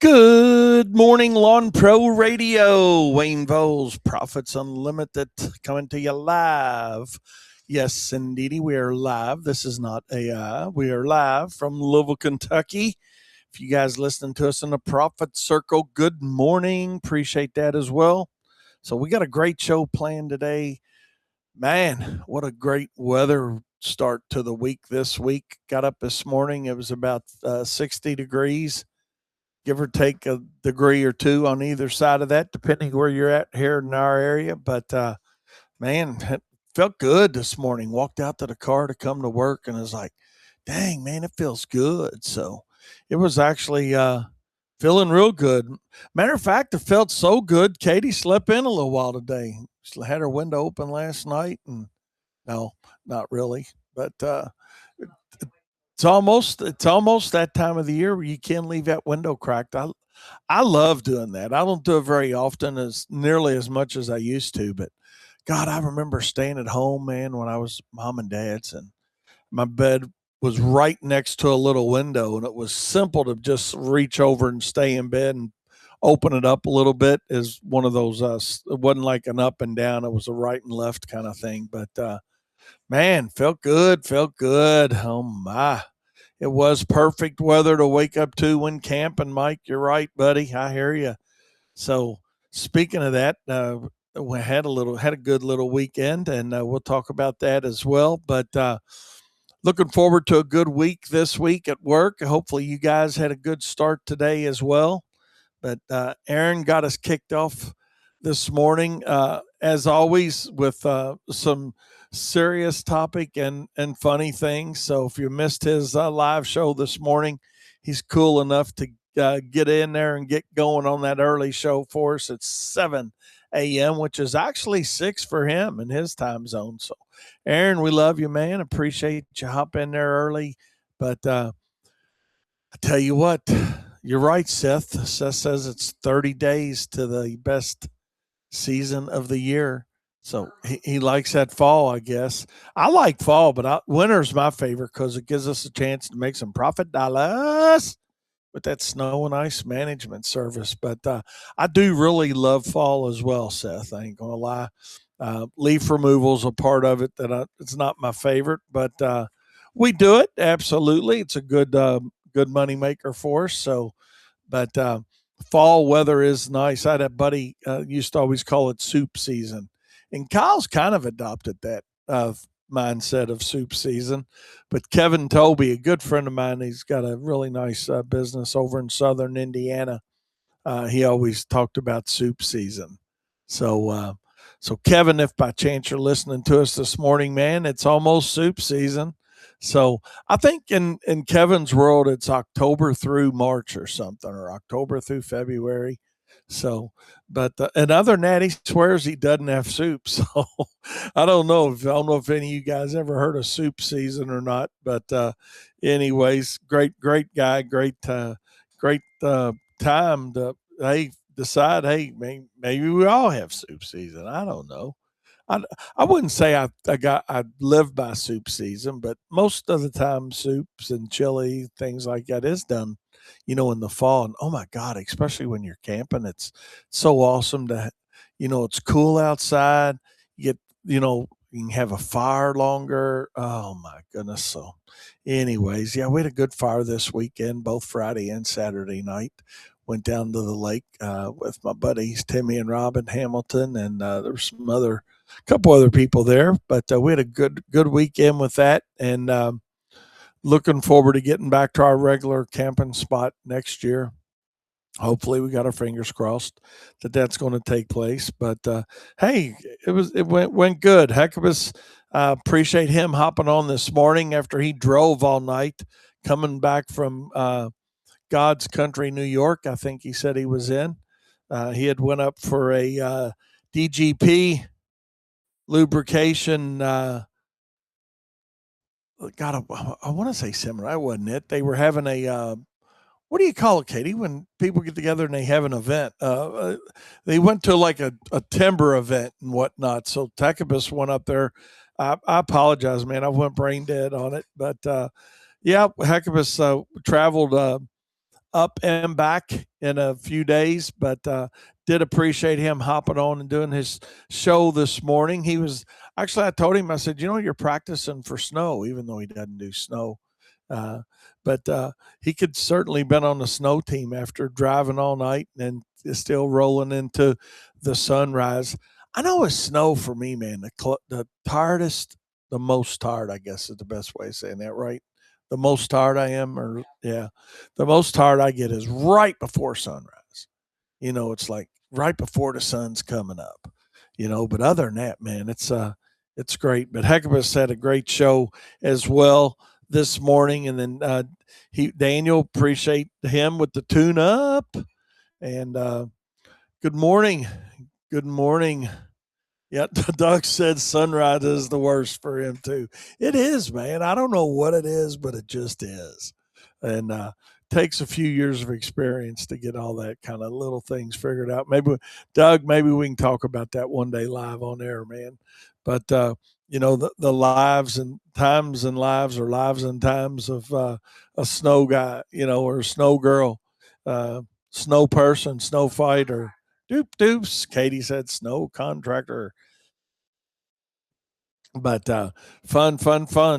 Good morning, Lawn Pro Radio. Wayne Voles, Profits Unlimited, coming to you live. Yes, indeedy, we are live. This is not AI. We are live from Louisville, Kentucky. If you guys listening to us in the Profit Circle, good morning. Appreciate that as well. So we got a great show planned today. Man, what a great weather start to the week this week. Got up this morning. It was about 60 degrees, give or take a degree or two on either side of that, depending where you're at here in our area. But man, it felt good this morning. Walked out to the car to come to work and was like, dang, man, it feels good. So it was actually feeling real good. Matter of fact, it felt so good. Katie slept in a little while today. She had her window open last night, and no, not really. But it's almost that time of the year where you can't leave that window cracked. I love doing that. I don't do it very often, as nearly as much as I used to, but God, I remember staying at home, man, when I was mom and dad's, and my bed was right next to a little window, and it was simple to just reach over and stay in bed and open it up a little bit. Is one of those. It wasn't like an up and down; it was a right and left kind of thing. But man, felt good, felt good. Oh my. It was perfect weather to wake up to when camping, Mike. You're right, buddy. I hear you. So, speaking of that, we had a good little weekend, and we'll talk about that as well. But looking forward to a good week this week at work. Hopefully, you guys had a good start today as well. But Aaron got us kicked off this morning, as always, with some serious topic and funny things. So if you missed his live show this morning, he's cool enough to get in there and get going on that early show for us at 7 a.m., which is actually 6 for him in his time zone. So, Aaron, we love you, man. Appreciate you hopping in there early. But I tell you what, you're right, Seth. Seth says it's 30 days to the best season of the year. So he likes that fall, I guess. I like fall, but winter's my favorite because it gives us a chance to make some profit dollars with that snow and ice management service. But I do really love fall as well, Seth. I ain't going to lie. Leaf removal's a part of it it's not my favorite, but we do it absolutely. It's a good money maker for us. So, but fall weather is nice. I had a buddy used to always call it soup season, and Kyle's kind of adopted that mindset of soup season. But Kevin Toby, a good friend of mine, he's got a really nice business over in southern Indiana. He always talked about soup season. So, so Kevin, if by chance you're listening to us this morning, man, it's almost soup season. So I think in Kevin's world, it's October through March or something, or October through February. So, but and other than that, he swears he doesn't have soup. So I don't know if any of you guys ever heard of soup season or not. But anyways, great guy, great time to decide. Hey, maybe we all have soup season. I don't know. I, I wouldn't say I live by soup season, but most of the time soups and chili things like that is done, in the fall. And oh my God, especially when you're camping, it's so awesome it's cool outside. You get, you can have a fire longer. Oh my goodness. So, anyways, yeah, we had a good fire this weekend, both Friday and Saturday night. Went down to the lake with my buddies Timmy and Robin Hamilton, and there were some other couple other people there, but we had a good weekend with that, and looking forward to getting back to our regular camping spot next year. Hopefully, we got our fingers crossed that that's going to take place. But hey, it went good. Heckabus, appreciate him hopping on this morning after he drove all night, coming back from God's country, New York. I think he said he was in. He had went up for a DGP lubrication. God, I want to say seminar. That wasn't it. They were having a what do you call it, Katie? When people get together and they have an event, they went to like a timber event and whatnot. So Tekabus went up there. I apologize, man. I went brain dead on it, but yeah, Heckabus traveled up and back in a few days, but did appreciate him hopping on and doing his show this morning. He was actually, I told him, I said, you're practicing for snow, even though he doesn't do snow. Uh, but he could certainly been on the snow team after driving all night and is still rolling into the sunrise. I know it's snow for me, man. The most tired, I guess is the best way of saying that, right? The most tired I am, or yeah, the most tired I get is right before sunrise. It's like right before the sun's coming up. But other than that, man, it's great. But Heckabus had a great show as well this morning, and then Daniel, appreciate him with the tune up, and good morning, good morning. Yeah, Doug said sunrise is the worst for him too. It is, man. I don't know what it is, but it just is, and takes a few years of experience to get all that kind of little things figured out. Maybe Doug, maybe we can talk about that one day live on air, man. But the lives and times and lives or lives and times of a snow guy, or a snow girl, uh, snow person, snow fighter. Doop doops. Katie said snow contractor, but fun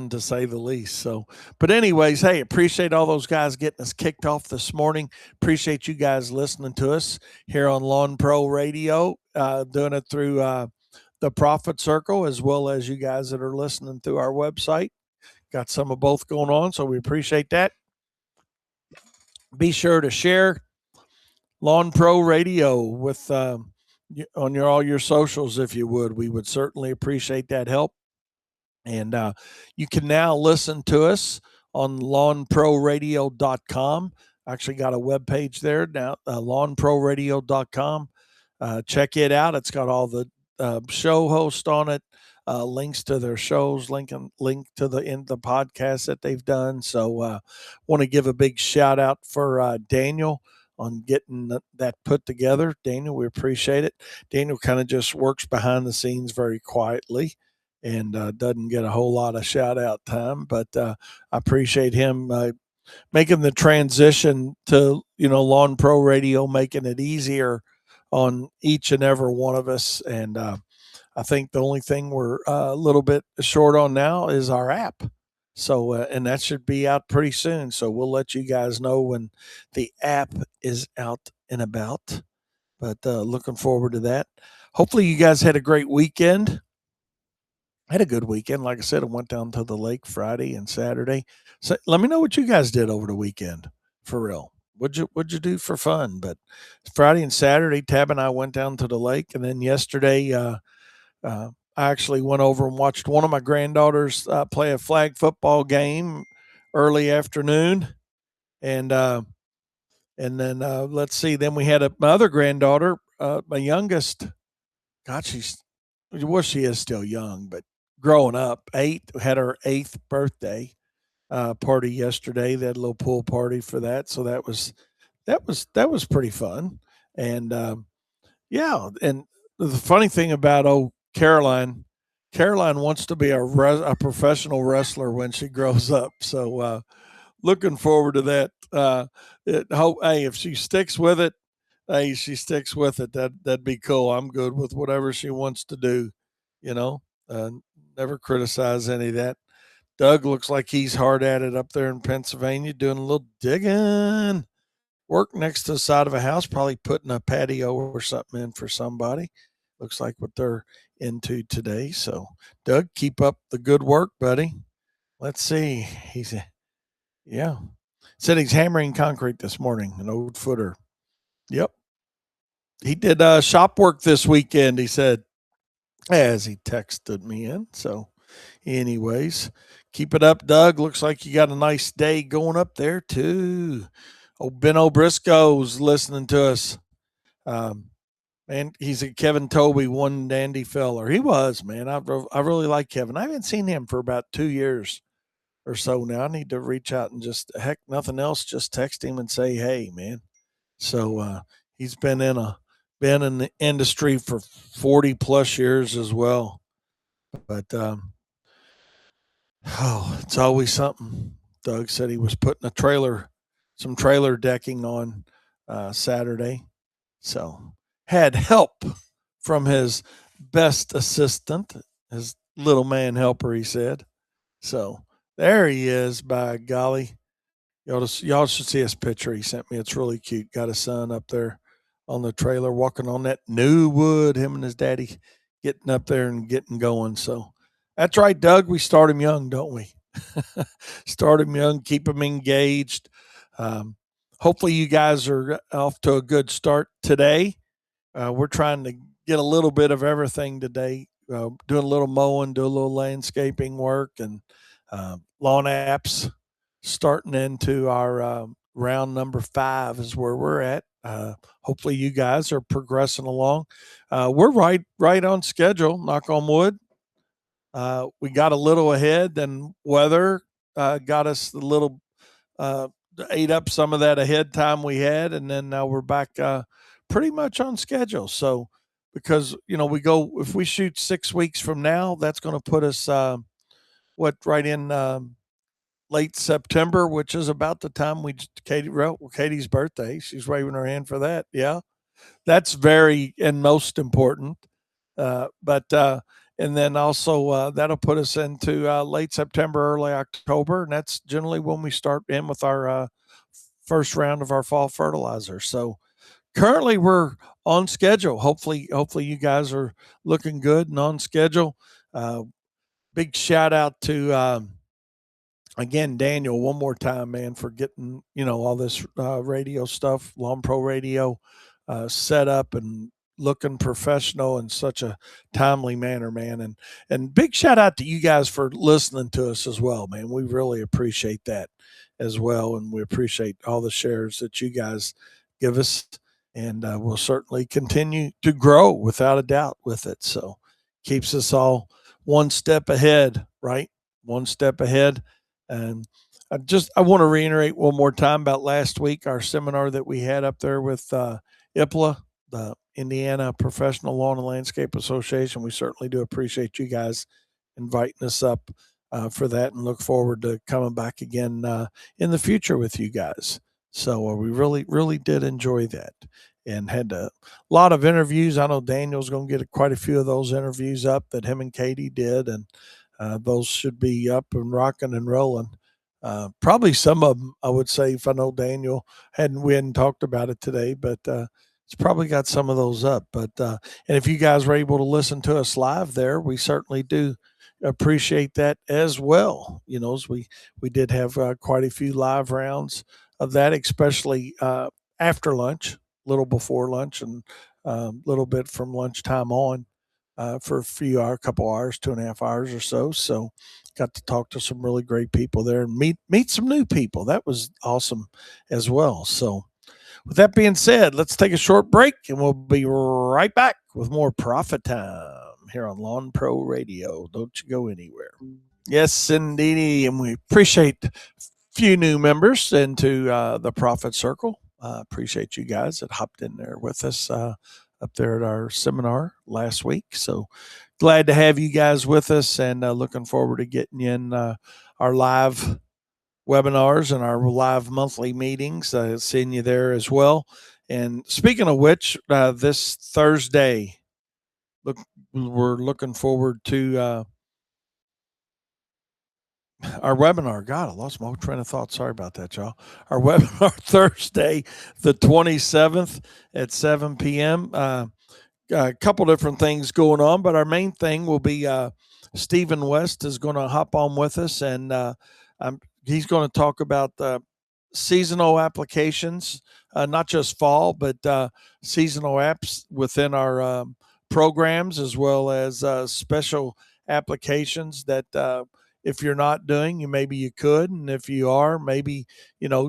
to say the least. So, but anyways, hey, appreciate all those guys getting us kicked off this morning. Appreciate you guys listening to us here on Lawn Pro Radio, doing it through the Profit Circle, as well as you guys that are listening through our website. Got some of both going on, so we appreciate that. Be sure to share Lawn Pro Radio with on all your socials, if you would. We would certainly appreciate that help. And you can now listen to us on lawnproradio.com. Actually got a web page there now, lawnproradio.com. Check it out. It's got all the show hosts on it, links to their shows, link to the podcast that they've done. So want to give a big shout out for Daniel on getting that put together. Daniel, we appreciate it. Daniel kind of just works behind the scenes very quietly and doesn't get a whole lot of shout out time, but I appreciate him making the transition to Lawn Pro Radio, making it easier on each and every one of us. And I think the only thing we're a little bit short on now is our app. So and that should be out pretty soon. So we'll let you guys know when the app is out and about. But looking forward to that. Hopefully you guys had a great weekend. I had a good weekend. Like I said, I went down to the lake Friday and Saturday. So let me know what you guys did over the weekend for real. What'd you do for fun? But Friday and Saturday, Tab and I went down to the lake, and then yesterday, I actually went over and watched one of my granddaughters play a flag football game early afternoon, and then let's see. Then we had my other granddaughter, my youngest. God, she is still young, but growing up, had her 8th birthday party yesterday. They had a little pool party for that, so that was pretty fun. And yeah, and the funny thing about Caroline wants to be a professional wrestler when she grows up. So looking forward to that. Hey, if she sticks with it, hey, she sticks with it. That'd be cool. I'm good with whatever she wants to do. You know, uh, never criticize any of that. Doug looks like he's hard at it up there in Pennsylvania, doing a little digging work next to the side of a house, probably putting a patio or something in for somebody. Looks like what they're into today. So, Doug, keep up the good work, buddy. Let's see. Yeah. Said he's hammering concrete this morning, an old footer. Yep. He did shop work this weekend, he said, as he texted me in. So, anyways, keep it up, Doug. Looks like you got a nice day going up there, too. Oh, Ben O'Briscoe's listening to us. Um, man, he's a Kevin Toby, one dandy feller. He was, man. I really like Kevin. I haven't seen him for about 2 years or so now. I need to reach out and just, heck, nothing else, just text him and say, hey, man. So he's been in the industry for 40 plus years as well. But it's always something. Doug said he was putting some trailer decking on Saturday. So had help from his best assistant, his little man helper, he said. So there he is, by golly. Y'all should see his picture he sent me. It's really cute. Got his son up there on the trailer walking on that new wood, him and his daddy getting up there and getting going. So that's right, Doug. We start him young, don't we? Start him young, keep him engaged. Um, Hopefully, you guys are off to a good start today. We're trying to get a little bit of everything today, doing a little mowing, do a little landscaping work, and lawn apps. Starting into our round number 5 is where we're at. Hopefully, you guys are progressing along. We're right on schedule. Knock on wood. We got a little ahead, then weather got us a little ate up some of that ahead time we had, and then now we're back pretty much on schedule. So because we go, if we shoot 6 weeks from now, that's going to put us right in late September, which is about the time Katie's birthday. She's waving her hand for that. Yeah, that's very and most important. But and then also that'll put us into late September, early October, and that's generally when we start in with our first round of our fall fertilizer. So currently we're on schedule. Hopefully you guys are looking good and on schedule. Big shout out to again, Daniel, one more time, man, for getting all this radio stuff, Lawn Pro Radio, set up and looking professional in such a timely manner, man. And big shout out to you guys for listening to us as well, man. We really appreciate that as well, and we appreciate all the shares that you guys give us, and we'll certainly continue to grow without a doubt with it. So keeps us all one step ahead, right? One step ahead. And I want to reiterate one more time about last week, our seminar that we had up there with IPLA, the Indiana Professional Lawn and Landscape Association. We certainly do appreciate you guys inviting us up for that, and look forward to coming back again in the future with you guys. So we really, really did enjoy that, and had a lot of interviews. I know Daniel's going to get quite a few of those interviews up that him and Katie did, and those should be up and rocking and rolling. Probably some of them, I would say, if I know Daniel we hadn't talked about it today, but it's probably got some of those up. But and if you guys were able to listen to us live there, we certainly do appreciate that as well. As we did have quite a few live rounds of that, especially after lunch, a little before lunch, and a little bit from lunchtime on. For a couple hours, 2.5 hours or so. So got to talk to some really great people there and meet some new people. That was awesome as well. So with that being said, let's take a short break, and we'll be right back with more Profit Time here on Lawn Pro Radio. Don't you go anywhere. Yes, indeed. And we appreciate a few new members into the Profit Circle. Appreciate you guys that hopped in there with us up there at our seminar last week. So glad to have you guys with us, and looking forward to getting you in our live webinars and our live monthly meetings. Seeing you there as well. And speaking of which, this Thursday, we're looking forward to our webinar. God, I lost my train of thought. Sorry about that, y'all. Our webinar Thursday, the 27th at 7 p.m. A couple different things going on, but our main thing will be Stephen West is going to hop on with us, and he's going to talk about seasonal applications, not just fall, but seasonal apps within our programs, as well as special applications that if you're not doing, maybe you could, and if you are, maybe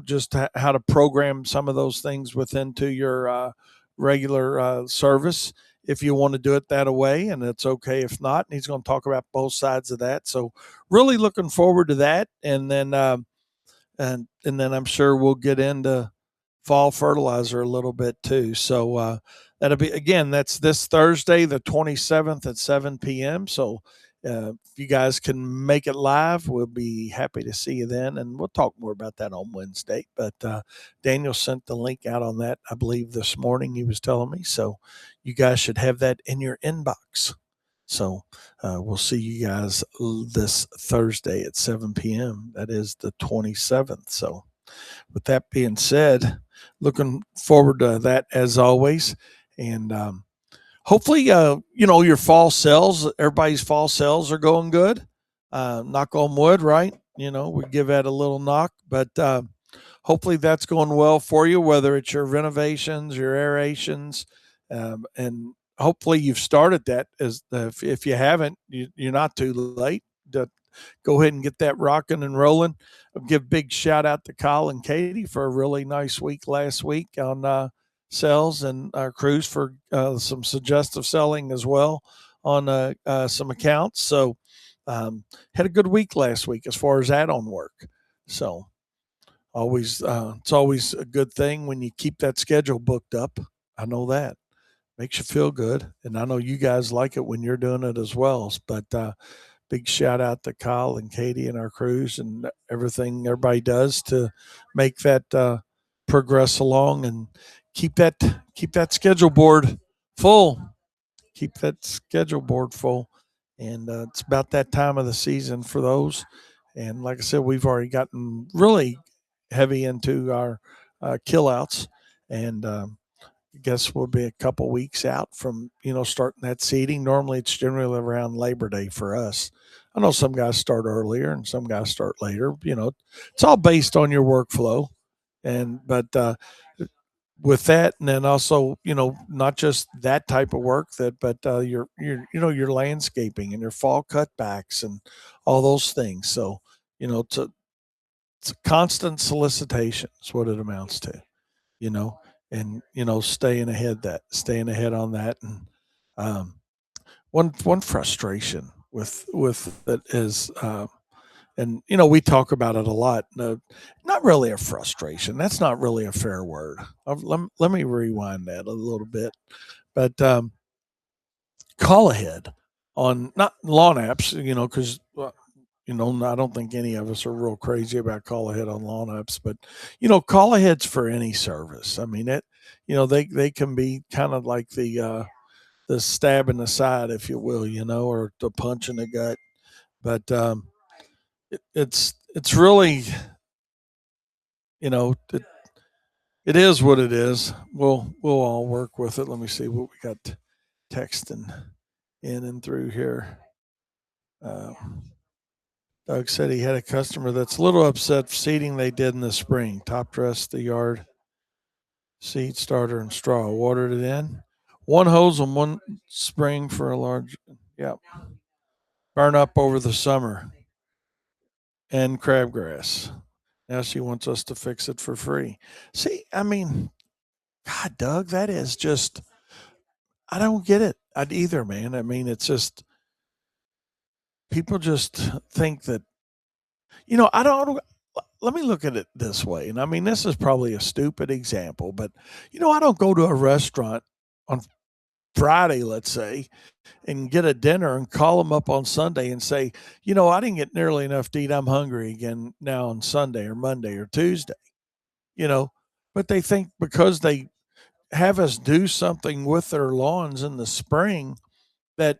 just how to program some of those things within to your regular service, if you want to do it that way, and it's okay if not. And he's going to talk about both sides of that. So really looking forward to that. And then and then I'm sure we'll get into fall fertilizer a little bit too. So that'll be, again, that's this Thursday, the 27th at 7 p.m. So If you guys can make it live, we'll be happy to see you then, and we'll talk more about that on Wednesday. But Daniel sent the link out on that, I believe, this morning. He was telling me, so you guys should have that in your inbox. So we'll see you guys this Thursday at 7 p.m. That is the 27th. So with that being said, looking forward to that as always. And hopefully, your fall sales, everybody's fall sales are going good. Knock on wood, right? We give that a little knock, but hopefully that's going well for you, whether it's your renovations, your aerations, and hopefully you've started that. As if you haven't, you're not too late. To go ahead and get that rocking and rolling. I'll give a big shout out to Kyle and Katie for a really nice week last week on sales, and Cruz for some suggestive selling as well on some accounts. So had a good week last week as far as add-on work. So always it's always a good thing when you keep that schedule booked up. I know that makes you feel good, and I know you guys like it when you're doing it as well. But big shout out to Kyle and Katie and our crews and everything everybody does to make that progress along and keep that keep that schedule board full. Keep that schedule board full, and it's about that time of the season for those. And like I said, we've already gotten really heavy into our kill outs, and I guess we'll be a couple weeks out from starting that seeding. Normally, it's generally around Labor Day for us. I know some guys start earlier and some guys start later. It's all based on your workflow, and but with that, and then also not just that type of work but your landscaping and your fall cutbacks and all those things. So it's a constant solicitation is what it amounts to, you know, and staying ahead on that. And um, one frustration with it is, and we talk about it a lot. No, not really a frustration. That's not really a fair word. Let me rewind that a little bit. But call ahead on not lawn apps, because I don't think any of us are real crazy about call ahead on lawn apps, but call aheads for any service. I mean, they can be kind of like the stab in the side, if you will, or the punch in the gut. But it's really, it, it is what it is. We'll all work with it. Let me see what we got texting in and through here. Uh, Doug said he had a customer that's a little upset for seeding they did in the spring. Top dress the yard, seed starter and straw. Watered it in. One hose on one spring for a large, yeah, burn up over the summer and crabgrass. Now she wants us to fix it for free. See, I mean, God, Doug, that is just, I don't get it either, man. I mean, it's just, people just think that, I don't, let me look at it this way. And I mean, this is probably a stupid example, but, I don't go to a restaurant on Friday, let's say, and get a dinner and call them up on Sunday and say, I didn't get nearly enough to eat. I'm hungry again now on Sunday or Monday or Tuesday, you know, but they think because they have us do something with their lawns in the spring that,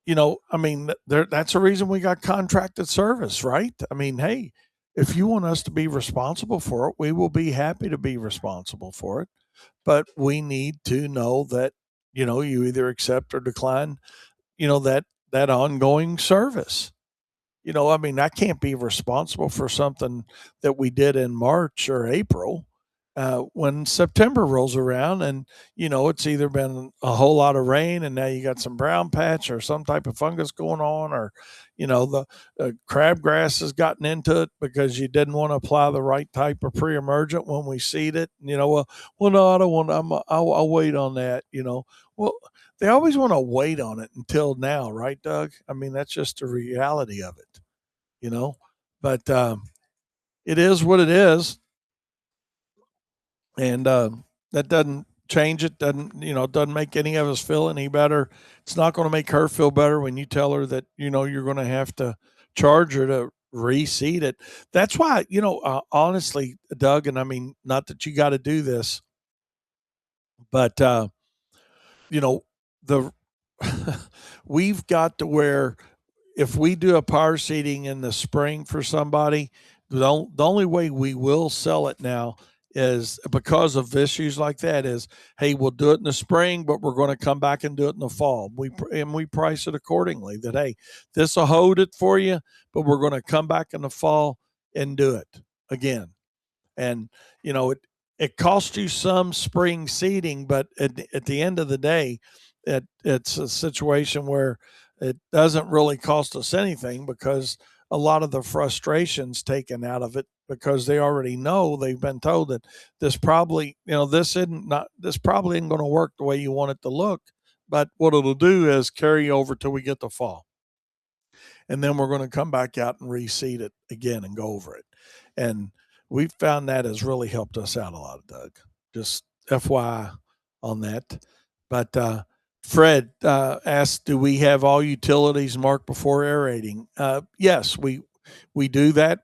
I mean, that's the reason we got contracted service, right? I mean, hey, if you want us to be responsible for it, we will be happy to be responsible for it. But we need to know that, you either accept or decline, that ongoing service. I mean, I can't be responsible for something that we did in March or April when September rolls around, and it's either been a whole lot of rain and now you got some brown patch or some type of fungus going on, or the crabgrass has gotten into it because you didn't want to apply the right type of pre-emergent when we seed it. Well, no, I don't want. I'll wait on that. Well, they always want to wait on it until now, right, Doug? I mean, that's just the reality of it, you know. But it is what it is, and that doesn't change it. Doesn't make any of us feel any better. It's not going to make her feel better when you tell her that you're going to have to charge her to reseat it. That's why, honestly, Doug, and I mean, not that you got to do this, but you know, the we've got to where if we do a power seating in the spring for somebody, the only way we will sell it now is because of issues like that is, hey, we'll do it in the spring, but we're going to come back and do it in the fall. We price it accordingly that, hey, this will hold it for you, but we're going to come back in the fall and do it again. And it costs you some spring seating, but at the end of the day, it's a situation where it doesn't really cost us anything because a lot of the frustrations taken out of it because they already know they've been told that this probably isn't going to work the way you want it to look. But what it'll do is carry over till we get the fall, and then we're going to come back out and reseed it again and go over it. And we've found that has really helped us out a lot, Doug. Just FYI on that. But Fred asked, "Do we have all utilities marked before aerating?" Yes, we do that.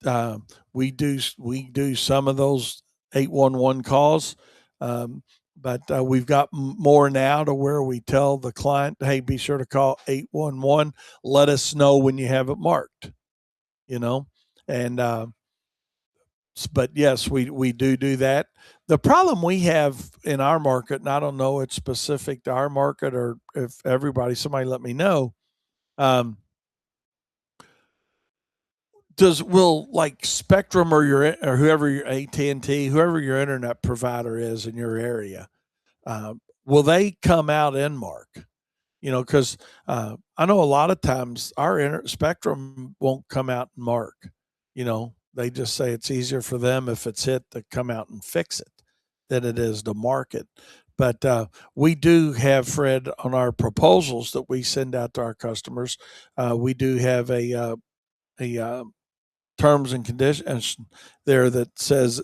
Uh, we do some of those 811 calls. Um, but we've got more now to where we tell the client, hey, be sure to call 811. Let us know when you have it marked, you know? And, but yes, we do that. The problem we have in our market, and I don't know it's specific to our market or if somebody let me know. Um, will like Spectrum or whoever your AT&T, whoever your internet provider is in your area, will they come out and mark? Because I know a lot of times our Spectrum won't come out and mark. They just say it's easier for them if it's hit to come out and fix it than it is to mark it. But we do have, Fred, on our proposals that we send out to our customers, we do have a terms and conditions there that says,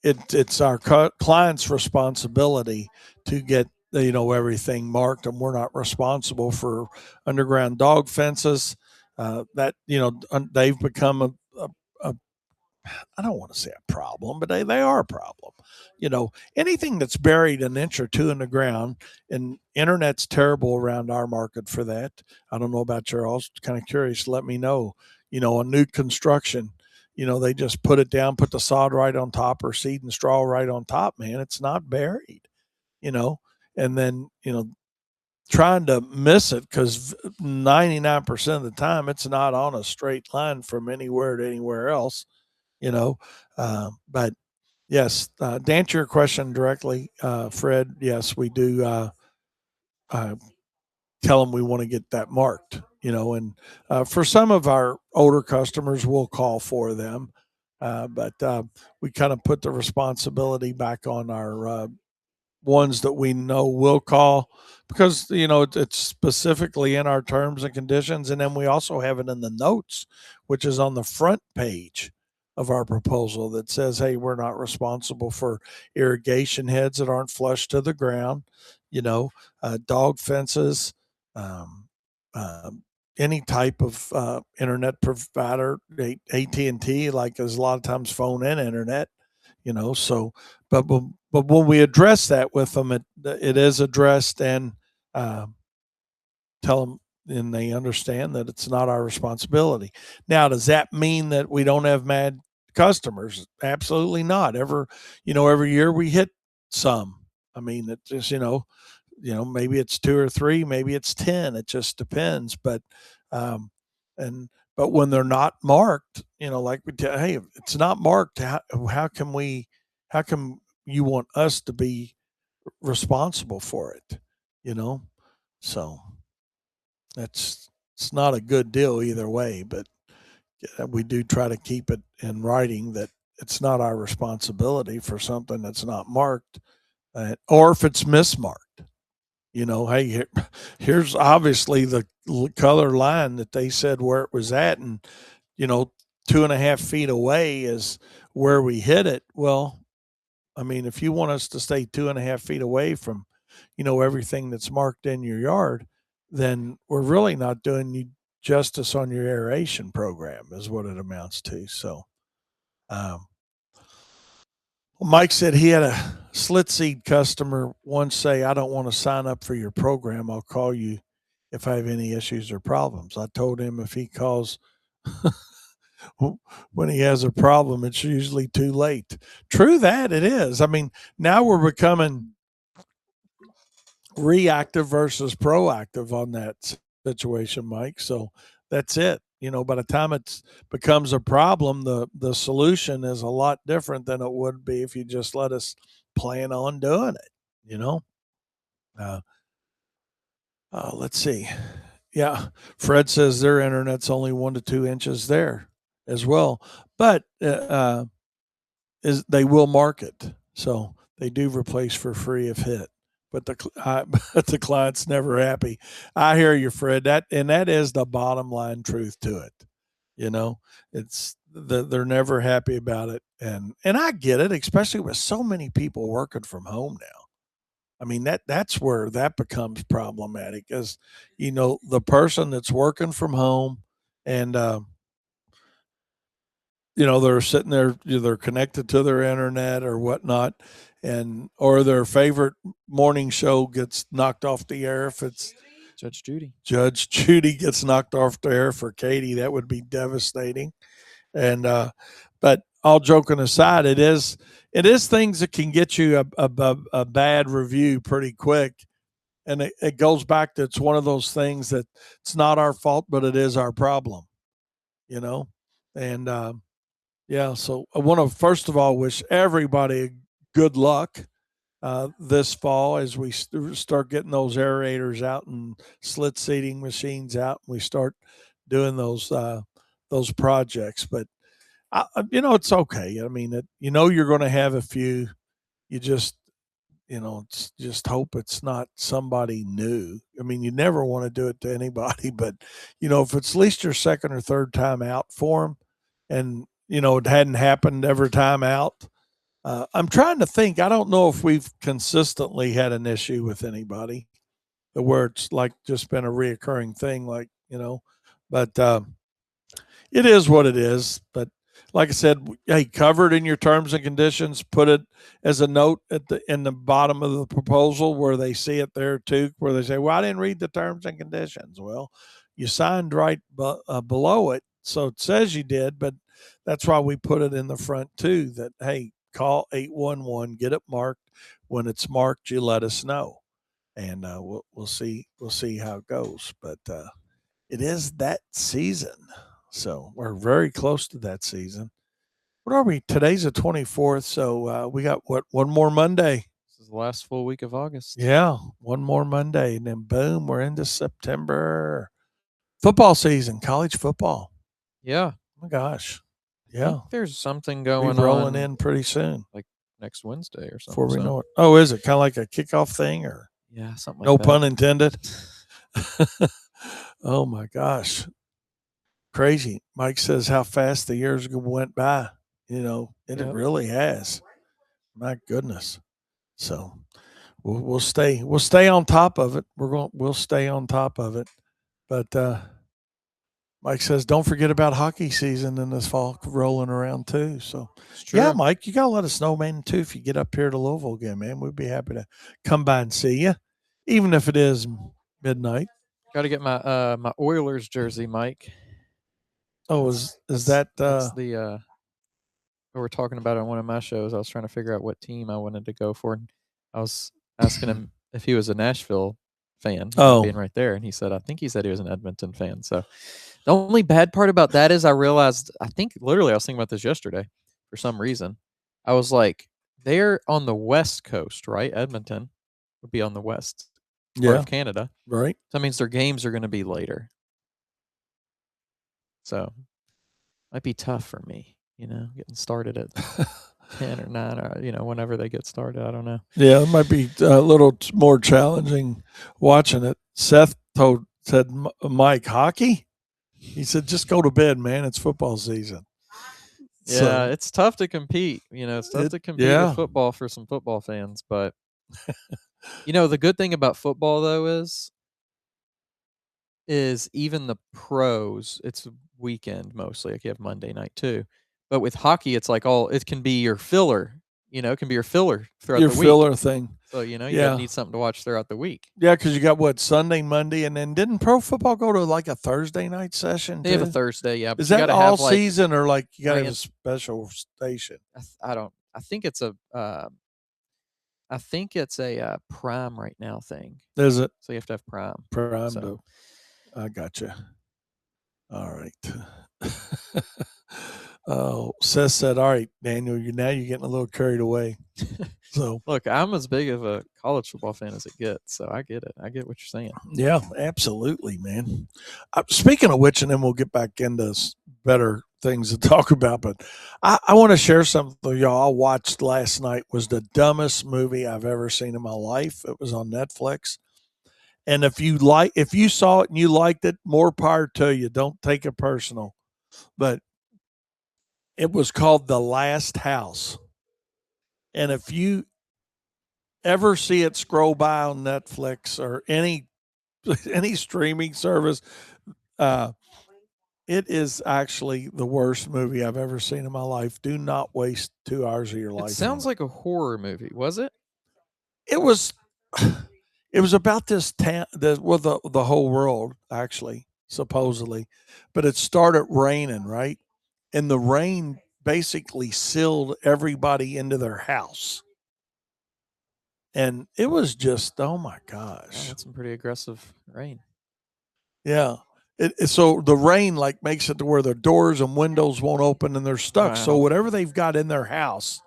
it's our client's responsibility to get everything marked, and we're not responsible for underground dog fences. That they've become a I don't want to say a problem, but they are a problem. Anything that's buried an inch or two in the ground, and internet's terrible around our market for that. I don't know about your all. Kind of curious. Let me know. A new construction. They just put it down, put the sod right on top, or seed and straw right on top. Man, it's not buried. You know, and then trying to miss it because 99% of the time it's not on a straight line from anywhere to anywhere else. But yes, to answer your question directly, Fred, yes, we do uh, tell them we want to get that marked, and for some of our older customers, we'll call for them. But we kind of put the responsibility back on our ones that we know will call because it's specifically in our terms and conditions, and then we also have it in the notes, which is on the front page of our proposal that says, hey, we're not responsible for irrigation heads that aren't flush to the ground, dog fences, um, um, any type of internet provider, AT&T, like there's a lot of times phone and internet, so but when we address that with them, it is addressed, and uh, tell them, and they understand that it's not our responsibility. Now, does that mean that we don't have mad customers? Absolutely not. Every year we hit some. I mean, it just maybe it's two or three, maybe it's 10. It just depends. But um, and but when they're not marked, like we tell, hey, if it's not marked, how can we? How come you want us to be responsible for it? You know, so it's not a good deal either way. But we do try to keep it in writing that it's not our responsibility for something that's not marked, or if it's mismarked. Hey, here's obviously the color line that they said where it was at, and 2.5 feet away is where we hit it. Well, I mean, if you want us to stay 2.5 feet away from, everything that's marked in your yard, then we're really not doing you justice on your aeration program, is what it amounts to. So, um, Mike said he had a slit seed customer once say, "I don't want to sign up for your program. I'll call you if I have any issues or problems." I told him if he calls when he has a problem, it's usually too late. True that it is. I mean, now we're becoming reactive versus proactive on that situation, Mike. So that's it. By the time it becomes a problem, the solution is a lot different than it would be if you just let us plan on doing it. You know. Uh, let's see. Yeah, Fred says their internet's only 1 to 2 inches there as well, but is they will market, so they do replace for free if hit. But but the client's never happy. I hear you, Fred. That is the bottom line truth to it. You know, they're never happy about it, and I get it, especially with so many people working from home now. I mean that's where that becomes problematic, as the person that's working from home and they're sitting there, they're connected to their internet or whatnot, and or their favorite morning show gets knocked off the air. If it's Judge Judy gets knocked off the air for Katie, that would be devastating. And but all joking aside, it is things that can get you a bad review pretty quick. And it goes back to, it's one of those things that it's not our fault, but it is our problem, you know? And yeah, so I want to first of all wish everybody good luck this fall as we start getting those aerators out and slit seating machines out, and we start doing those projects. But it's okay. I mean, you're going to have a few. You just it's just hope it's not somebody new. I mean, you never want to do it to anybody, but if it's at least your second or third time out for them, and it hadn't happened every time out. I'm trying to think. I don't know if we've consistently had an issue with anybody, where it's like just been a reoccurring thing, like but it is what it is. But like I said, hey, cover it in your terms and conditions. Put it as a note in the bottom of the proposal where they see it there too, where they say, "Well, I didn't read the terms and conditions." Well, you signed right below it, so it says you did. But that's why we put it in the front too. That, hey, call 811, get it marked. When it's marked, you let us know, and we'll see how it goes. But it is that season. So we're very close to that season. What are we? Today's the 24th. So we got one more Monday. This is the last full week of August. Yeah, one more Monday. And then boom, we're into September. Football season, college football. Yeah. Oh my gosh. I Yeah. think there's something going rolling on in pretty soon. like next Wednesday or something. Before we know it. Oh, is it kind of like a kickoff thing, or? Yeah, something like no that. pun intended. Oh my gosh. Crazy. Mike says how fast the years went by. It really has. My goodness. So we'll stay on top of it. We'll stay on top of it. But Mike says don't forget about hockey season in this fall rolling around too. So yeah, Mike, you gotta let us know, man, too, if you get up here to Louisville again, man. We'd be happy to come by and see you, even if it is midnight. Got to get my Oilers jersey, Mike. Oh, is that that's the we were talking about it on one of my shows. I was trying to figure out what team I wanted to go for. And I was asking him if he was a Nashville fan, being right there, and he said he said he was an Edmonton fan. So the only bad part about that is I realized, I think literally I was thinking about this yesterday for some reason. I was like, they're on the West Coast, right? Edmonton would be on the west part of Canada. Right. So that means their games are going to be later. So might be tough for me, getting started at 10 or 9 or, whenever they get started. I don't know. Yeah, it might be a little more challenging watching it. Seth said, Mike, hockey? He said, just go to bed, man. It's football season. Yeah, it's tough to compete. It's tough to compete with football for some football fans. But the good thing about football though is even the pros. It's weekend mostly. Like you have Monday night too. But with hockey, it's like it can be your filler. It can be your filler throughout your the week. filler thing. So you gotta need something to watch throughout the week. Yeah, because you got what, Sunday, Monday, and then didn't pro football go to like a Thursday night session? They have a Thursday, yeah. But is that all have, season, or like you got to have a special station? I don't. I think it's a. I think it's a Prime right now thing. Is it? So you have to have Prime. Prime. So. I gotcha. All right. Oh, Seth said, "All right, Daniel, you're getting a little carried away." So look, I'm as big of a college football fan as it gets, so I get it. I get what you're saying. Yeah, absolutely, man. Speaking of which, and then we'll get back into better things to talk about. But I want to share something with y'all. I watched last night. Was the dumbest movie I've ever seen in my life. It was on Netflix. And if you saw it and you liked it, more power to you. Don't take it personal. But it was called The Last House. And if you ever see it scroll by on Netflix or any streaming service, it is actually the worst movie I've ever seen in my life. Do not waste 2 hours of your life. It sounds like a horror movie. Was it? It was. It was about this town, the whole world actually, supposedly, but it started raining, right? And the rain basically sealed everybody into their house. And it was just, oh my gosh. That's some pretty aggressive rain. Yeah. So the rain like makes it to where their doors and windows won't open and they're stuck. Wow. So whatever they've got in their house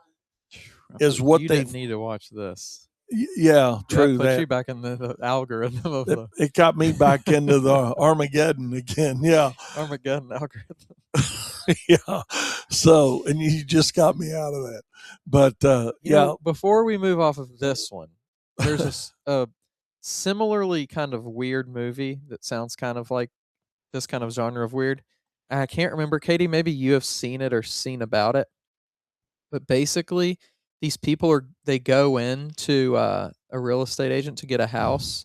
is what they didn't need to watch this. Yeah, true. Put you back in the algorithm of it got me back into the Armageddon again. Yeah, Armageddon algorithm. Yeah. So, and you just got me out of that. But before we move off of this one, there's a similarly kind of weird movie that sounds kind of like this kind of genre of weird. I can't remember, Katie. Maybe you have seen it or seen about it. But basically, these people they go into a real estate agent to get a house,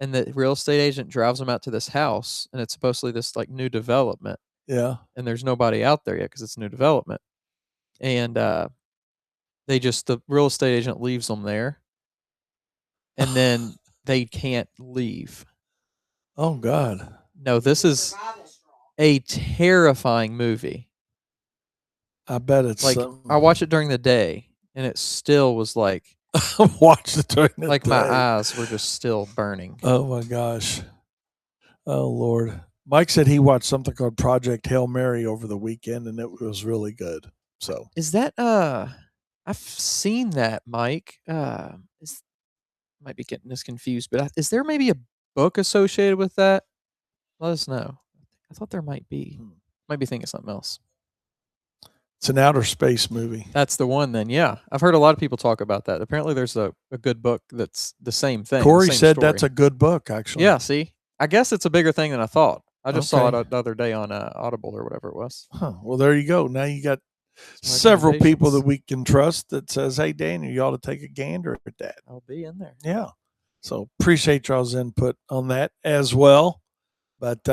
and the real estate agent drives them out to this house, and it's supposedly this like new development. Yeah. And there's nobody out there yet because it's new development. And the real estate agent leaves them there, and then they can't leave. Oh God. No, this is a terrifying movie. I bet it's like I watched it during the day. And it still was like, watch it during the like day. My eyes were just still burning. Oh my gosh. Oh Lord. Mike said he watched something called Project Hail Mary over the weekend, and it was really good. So is that I've seen that, Mike. Might be getting this confused, but is there maybe a book associated with that? Let us know. I thought there might be. Might be thinking of something else. It's an outer space movie. That's the one then, yeah. I've heard a lot of people talk about that. Apparently there's a good book that's the same thing. Corey said story. That's a good book, actually. Yeah, see? I guess it's a bigger thing than I thought. I just saw it the other day on Audible or whatever it was. Huh. Well, there you go. Now you got several people that we can trust that says, hey, Daniel, you ought to take a gander at that. I'll be in there. Yeah. So appreciate y'all's input on that as well. But,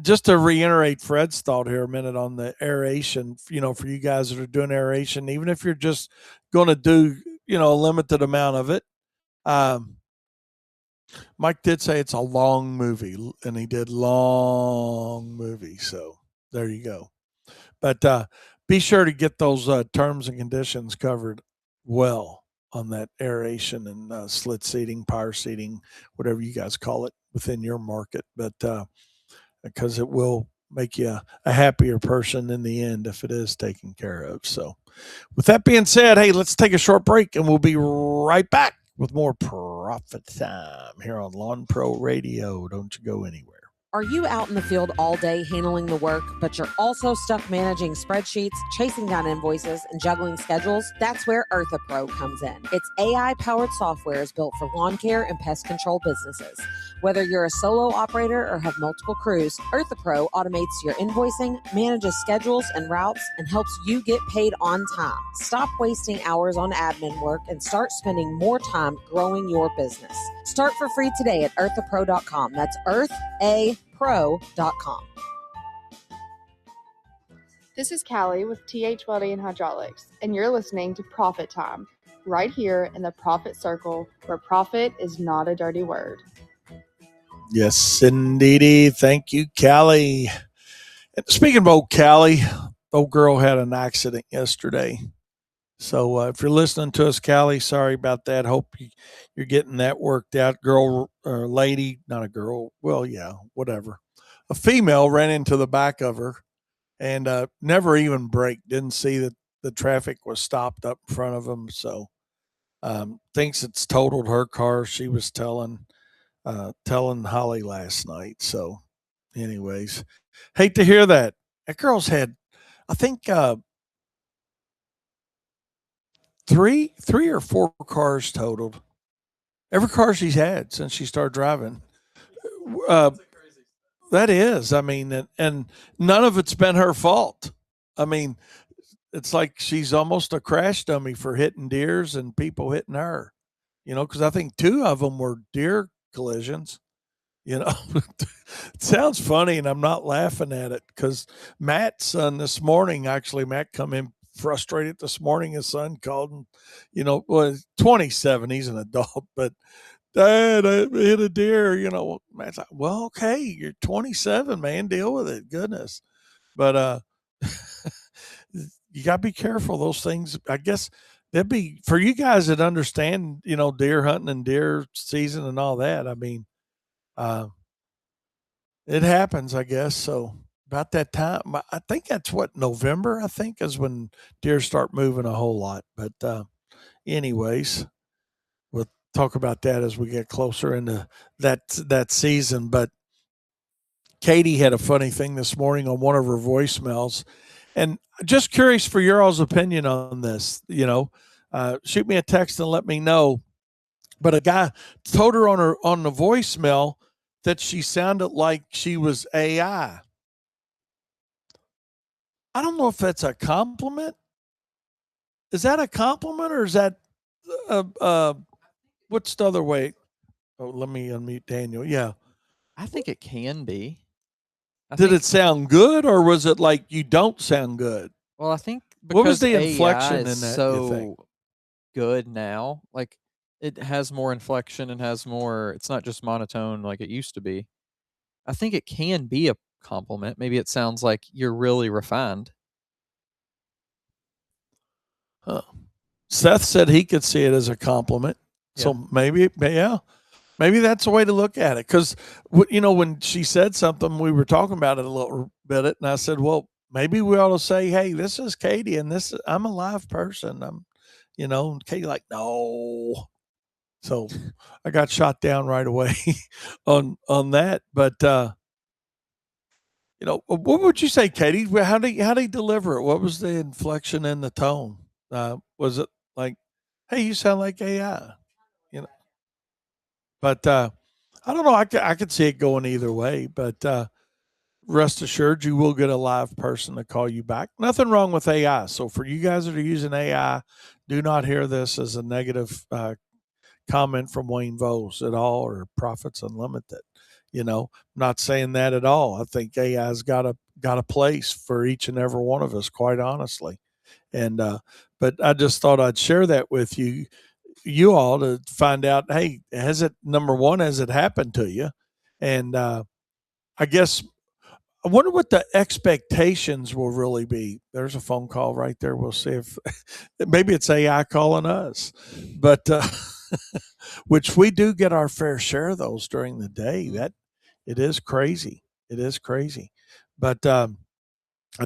just to reiterate Fred's thought here a minute on the aeration, for you guys that are doing aeration, even if you're just going to do, a limited amount of it. Mike did say it's a long movie, and he did long movie. So there you go. But be sure to get those terms and conditions covered well on that aeration and slit seating, power seating, whatever you guys call it within your market. But because it will make you a happier person in the end if it is taken care of. So with that being said, hey, let's take a short break and we'll be right back with more Profit Time here on Lawn Pro Radio. Don't you go anywhere. Are you out in the field all day handling the work, but you're also stuck managing spreadsheets, chasing down invoices, and juggling schedules? That's where EarthaPro comes in. Its AI-powered software is built for lawn care and pest control businesses. Whether you're a solo operator or have multiple crews, EarthaPro automates your invoicing, manages schedules and routes, and helps you get paid on time. Stop wasting hours on admin work and start spending more time growing your business. Start for free today at earthapro.com. That's earthapro.com. This is Callie with TH Welding and Hydraulics, and you're listening to Profit Time, right here in the Profit Circle, where profit is not a dirty word. Yes, indeedy. Thank you, Callie. And speaking of old Callie, old girl had an accident yesterday. So if you're listening to us, Callie, sorry about that. Hope you're getting that worked out. Girl or lady, not a girl. Well, yeah, whatever. A female ran into the back of her and never even braked. Didn't see that the traffic was stopped up in front of them. So thinks it's totaled her car. She was telling Holly last night. So, anyways, hate to hear that. That girl's had, I think, three or four cars totaled. Every car she's had since she started driving. Uh, that is, I mean, and none of it's been her fault. I mean, it's like she's almost a crash dummy for hitting deers and people hitting her. Because I think two of them were deer collisions. It sounds funny, and I'm not laughing at it because Matt's son this morning, actually, Matt come in frustrated this morning. His son called him, well, 27, he's an adult, but Dad, I hit a deer, Matt's like, well, okay, you're 27, man, deal with it. Goodness. But, you got to be careful. Those things, I guess, that'd be for you guys that understand, deer hunting and deer season and all that. I mean, it happens, I guess. So about that time, I think that's what November, I think, is when deer start moving a whole lot. But anyways, we'll talk about that as we get closer into that season. But Katie had a funny thing this morning on one of her voicemails, and just curious for your all's opinion on this. Shoot me a text and let me know. But a guy told her on the voicemail that she sounded like she was AI. I don't know if that's a compliment. Is that a compliment or is that what's the other way? Oh, let me unmute Daniel. Yeah. I think it can be. Did it sound good or was it like you don't sound good? Well, I think because what was the inflection AI in that? So good now, like it has more inflection and has more. It's not just monotone like it used to be. I think it can be a compliment. Maybe it sounds like you're really refined. Huh. Seth said he could see it as a compliment. Yeah. So maybe that's a way to look at it. Because, when she said something, we were talking about it a little bit, and I said, well, maybe we ought to say, hey, this is Katie, and I'm a live person. And Katie like, no. So I got shot down right away on that. But, what would you say, Katie? How do you deliver it? What was the inflection in the tone? Was it like, hey, you sound like AI? But I don't know. I could see it going either way. But rest assured, you will get a live person to call you back. Nothing wrong with AI. So for you guys that are using AI, do not hear this as a negative comment from Wayne Vose at all or Profits Unlimited. Not saying that at all. I think AI's got a place for each and every one of us, quite honestly. And but I just thought I'd share that with you all to find out, hey, number one, has it happened to you? And I guess I wonder what the expectations will really be. There's a phone call right there. We'll see if maybe it's AI calling us, but which we do get our fair share of those during the day. That it is crazy. It is crazy. But I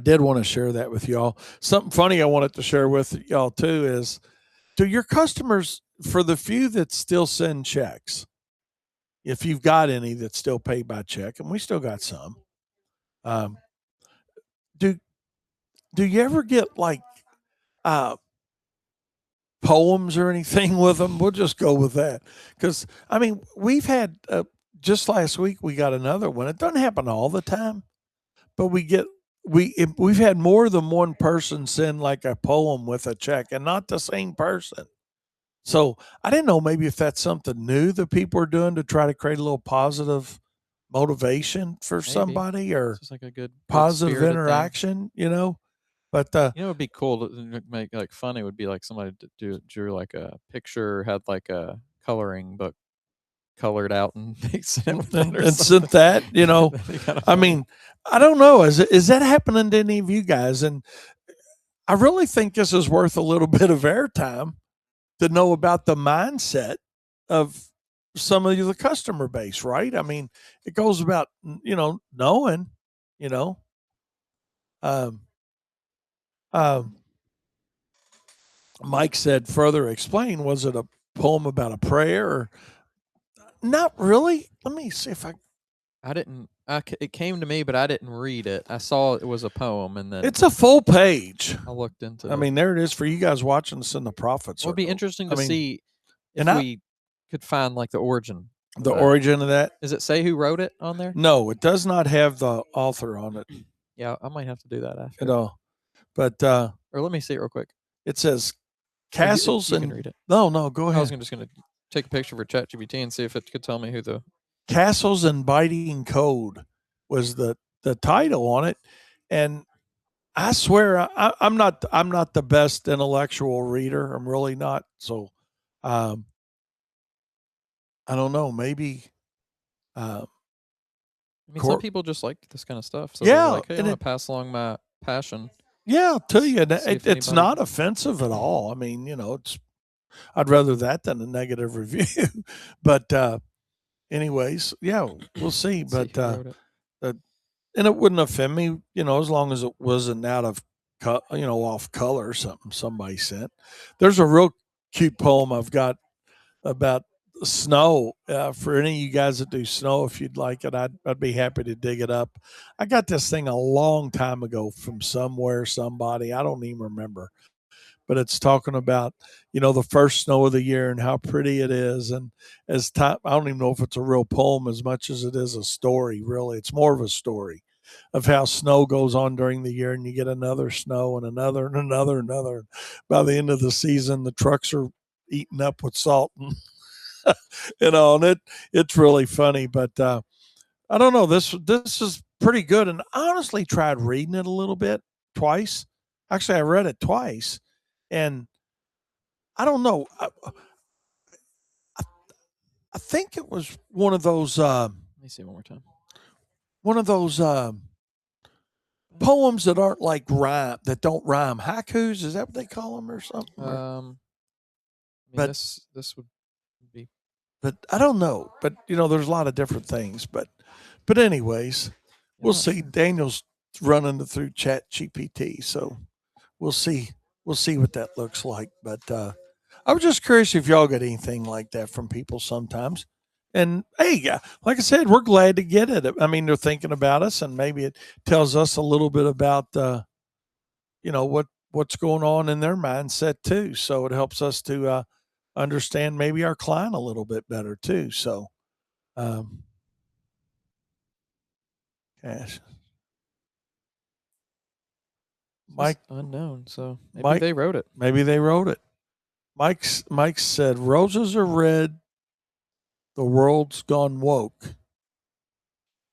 did want to share that with y'all. Something funny I wanted to share with y'all too is, do your customers, for the few that still send checks, if you've got any that still pay by check, and we still got some, do you ever get like poems or anything with them? We'll just go with that because I mean we've had just last week we got another one. It doesn't happen all the time, but we've had more than one person send like a poem with a check, and not the same person. So I didn't know maybe if that's something new that people are doing to try to create a little positive motivation for Maybe. somebody, It's or just like a good positive spirited thing. interaction, But You know, it'd be cool to make like funny would be like somebody drew like a picture, had like a coloring book colored out and they sent it with that or and something. sent that, That'd be kinda I funny. mean, I don't know. Is that happening to any of you guys? And I really think this is worth a little bit of airtime to know about the mindset of some of the customer base, right? I mean, it goes about, knowing, you know, um, um, Mike said further explain, was it a poem about a prayer or not really? Let me see if I didn't. It came to me, but I didn't read it. I saw it was a poem, and then it's a full page. I looked into I mean, there it is for you guys watching this in the Prophet it. Would be Circle. interesting I to mean, see if and we could find like the origin. Of the that. origin of that. Does it say who wrote it on there? No, it does not have the author on it Yeah, I might have to do that after. at all. But Or let me see it real quick. it says Or castles you and can read it. no, go I was ahead. just going to take a picture for ChatGPT and see if it could tell me who the. Castles and Biting Code was the title on it, and I swear I'm not the best intellectual reader. I'm really not. So um, I don't know. Maybe. Uh, I mean, some people just like this kind of stuff, so they're yeah, like, "Hey, I and want to pass along my passion." yeah, to you, and See if it's anybody. not offensive at all. I mean, it's I'd rather that than a negative review. But anyways, yeah, we'll see. Let's see But who wrote it. and it wouldn't offend me, as long as it wasn't out of off color or something somebody sent. There's a real cute poem I've got about snow. For any of you guys that do snow, if you'd like it, I'd be happy to dig it up. I got this thing a long time ago from somewhere, somebody, I don't even remember, but it's talking about the first snow of the year and how pretty it is. And as time, I don't even know if it's a real poem as much as it is a story. Really, it's more of a story of how snow goes on during the year, and you get another snow and another and another and another. By the end of the season, the trucks are eaten up with salt, and and it's really funny. But I don't know, this is pretty good, and I honestly tried reading it a little bit twice. Actually, I read it twice, and I don't know. I think it was one of those Let me see one more time. one of those poems that aren't like rhyme, that don't rhyme. Haikus, is that what they call them or something? I mean, But- this would be. But I don't know. But there's a lot of different things. But anyways, we'll not see. sure. Daniel's running through Chat GPT, so we'll see. We'll see what that looks like. But I was just curious if y'all get anything like that from people sometimes. And hey, yeah, like I said, we're glad to get it. I mean, they're thinking about us, and maybe it tells us a little bit about what's going on in their mindset too. So it helps us to understand maybe our client a little bit better too. So, gosh, Mike, unknown, so maybe Mike, they wrote it. Maybe they wrote it. Mike said, "Roses are red. The world's gone woke.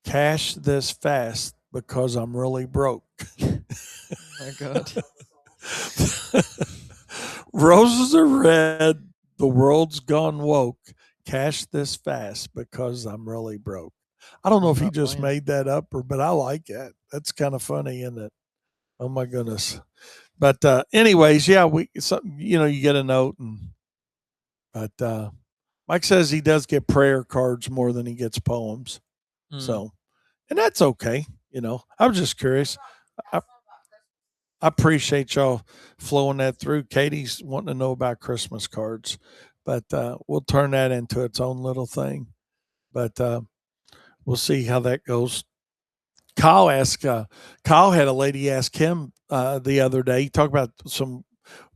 Cash this fast because I'm really broke." Oh my God. Roses are red. The world's gone woke. Cash this fast because I'm really broke. I don't know if he Not just playing. made that up, but I like it. That's kind of funny, isn't it? Oh my goodness. But anyways, yeah, you get a note, but Mike says he does get prayer cards more than he gets poems. So, and that's okay. I was just curious. I appreciate y'all flowing that through. Katie's wanting to know about Christmas cards, but we'll turn that into its own little thing. But we'll see how that goes. Kyle had a lady ask him the other day. He talked about some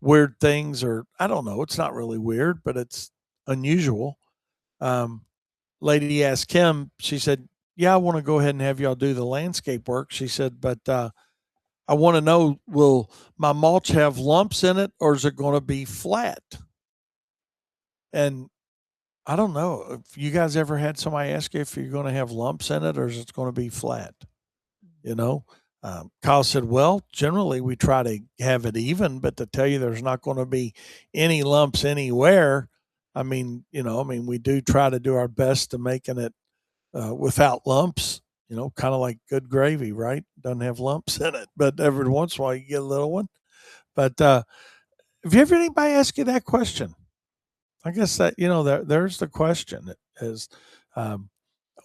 weird things, or I don't know. It's not really weird, but it's unusual. lady asked Kim, she said, yeah, I want to go ahead and have y'all do the landscape work. She said, but I want to know, will my mulch have lumps in it or is it going to be flat? And I don't know if you guys ever had somebody ask you if you're going to have lumps in it or is it going to be flat? You know, Kyle said, well, generally we try to have it even, but to tell you there's not going to be any lumps anywhere. I mean, we do try to do our best to making it without lumps, kind of like good gravy, right? Doesn't have lumps in it, but every once in a while you get a little one. But have you ever anybody ask you that question? I guess that, there's the question is,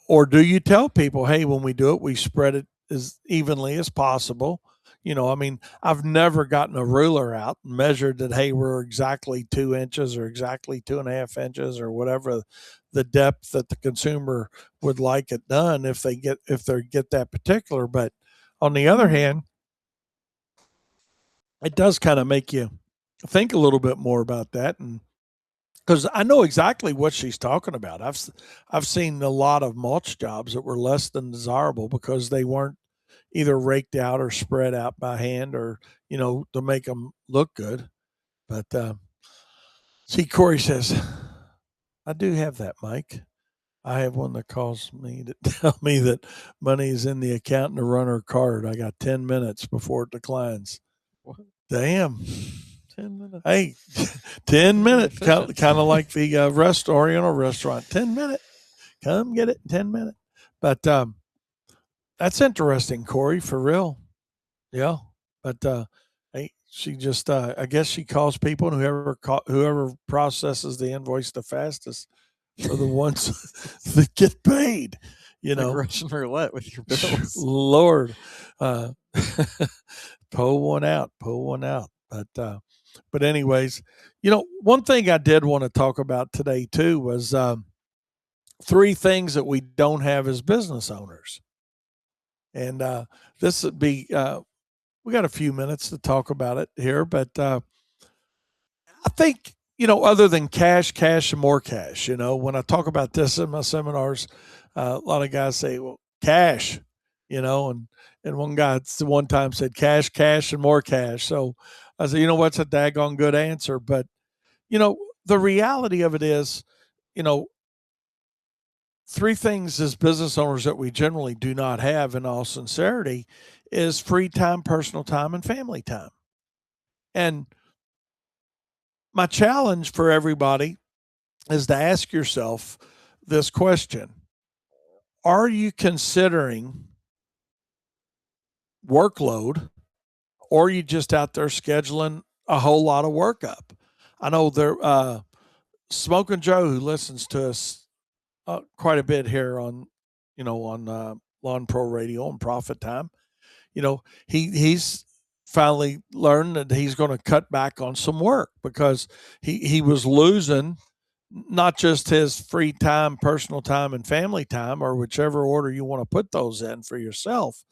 or do you tell people, hey, when we do it, we spread it as evenly as possible? I've never gotten a ruler out and measured that, hey, we're exactly 2 inches or exactly 2.5 inches or whatever the depth that the consumer would like it done if they get that particular. But on the other hand, it does kind of make you think a little bit more about that. And because I know exactly what she's talking about. I've seen a lot of mulch jobs that were less than desirable because they weren't either raked out or spread out by hand or, to make them look good. But see, Corey says, I do have that, Mike. I have one that calls me to tell me that money is in the account and to run her card. I got 10 minutes before it declines. What? Damn. 10 minutes. Hey, 10 minutes, kind of like the Oriental restaurant. 10 minutes. Come get it in 10 minutes. But that's interesting, Corey, for real. Yeah. But hey, she just I guess she calls people, and whoever processes the invoice the fastest are the ones that get paid. Like Russian roulette with your bills. Lord, pull one out. But anyways, one thing I did want to talk about today too was 3 things that we don't have as business owners. And this would be, we got a few minutes to talk about it here, but I think, other than cash, and more cash, when I talk about this in my seminars, a lot of guys say, well, cash, and one guy one time said cash, and more cash. So I said, what's a daggone good answer? But, the reality of it is, 3 things as business owners that we generally do not have, in all sincerity, is free time, personal time, and family time. And my challenge for everybody is to ask yourself this question: are you considering workload, or are you just out there scheduling a whole lot of work up? I know Smoking Joe, who listens to us quite a bit here on Lawn Pro Radio and Profit Time, he's finally learned that he's going to cut back on some work because he was losing not just his free time, personal time, and family time, or whichever order you want to put those in for yourself.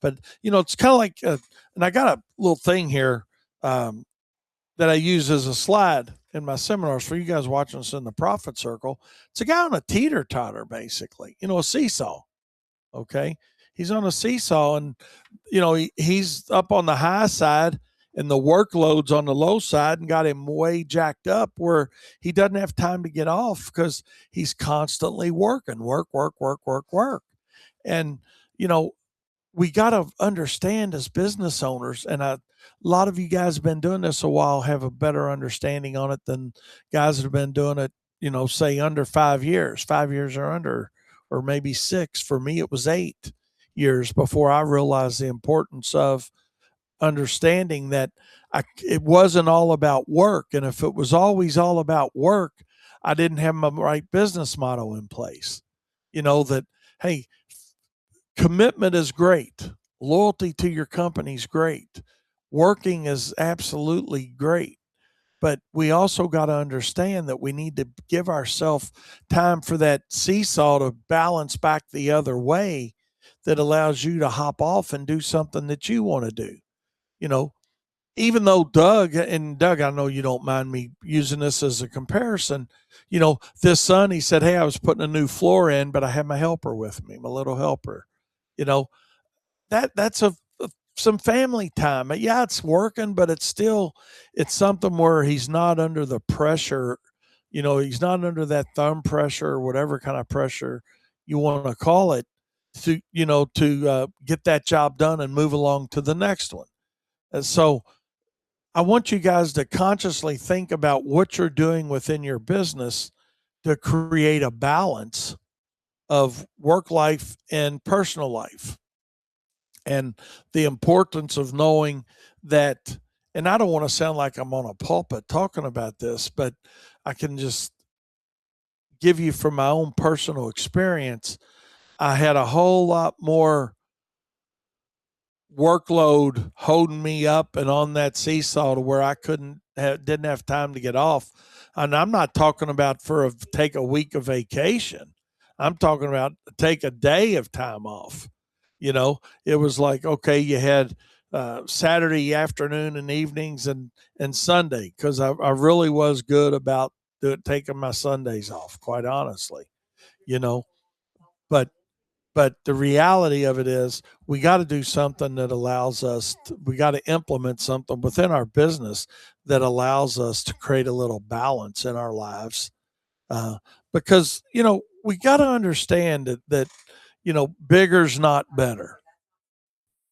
But it's kind of like, and I got a little thing here that I use as a slide in my seminars for you guys watching us in the Profit Circle. It's a guy on a teeter-totter, basically, a seesaw. Okay. He's on a seesaw, and, he's up on the high side and the workload's on the low side, and got him way jacked up where he doesn't have time to get off because he's constantly working, work. And, we got to understand as business owners, and a lot of you guys have been doing this a while, have a better understanding on it than guys that have been doing it, say under 5 years, 5 years or under, or maybe 6. For me, it was 8 years before I realized the importance of understanding that it wasn't all about work. And if it was always all about work, I didn't have my right business model in place. That, hey, commitment is great. Loyalty to your company is great. Working is absolutely great. But we also got to understand that we need to give ourselves time for that seesaw to balance back the other way, that allows you to hop off and do something that you want to do. even though Doug, I know you don't mind me using this as a comparison, this son, he said, hey, I was putting a new floor in, but I had my helper with me, my little helper. You know, that's some family time. Yeah, it's working, but it's something where he's not under the pressure. He's not under that thumb pressure or whatever kind of pressure you want to call it to get that job done and move along to the next one. And so I want you guys to consciously think about what you're doing within your business to create a balance of work life and personal life, and the importance of knowing that. And I don't want to sound like I'm on a pulpit talking about this, but I can just give you from my own personal experience. I had a whole lot more workload holding me up and on that seesaw to where I didn't have time to get off. And I'm not talking about take a week of vacation. I'm talking about take a day of time off. It was like, okay, you had Saturday afternoon and evenings and Sunday, because I really was good about taking my Sundays off, quite honestly, but the reality of it is we got to do something that allows us we got to implement something within our business that allows us to create a little balance in our lives, because we got to understand that bigger's not better,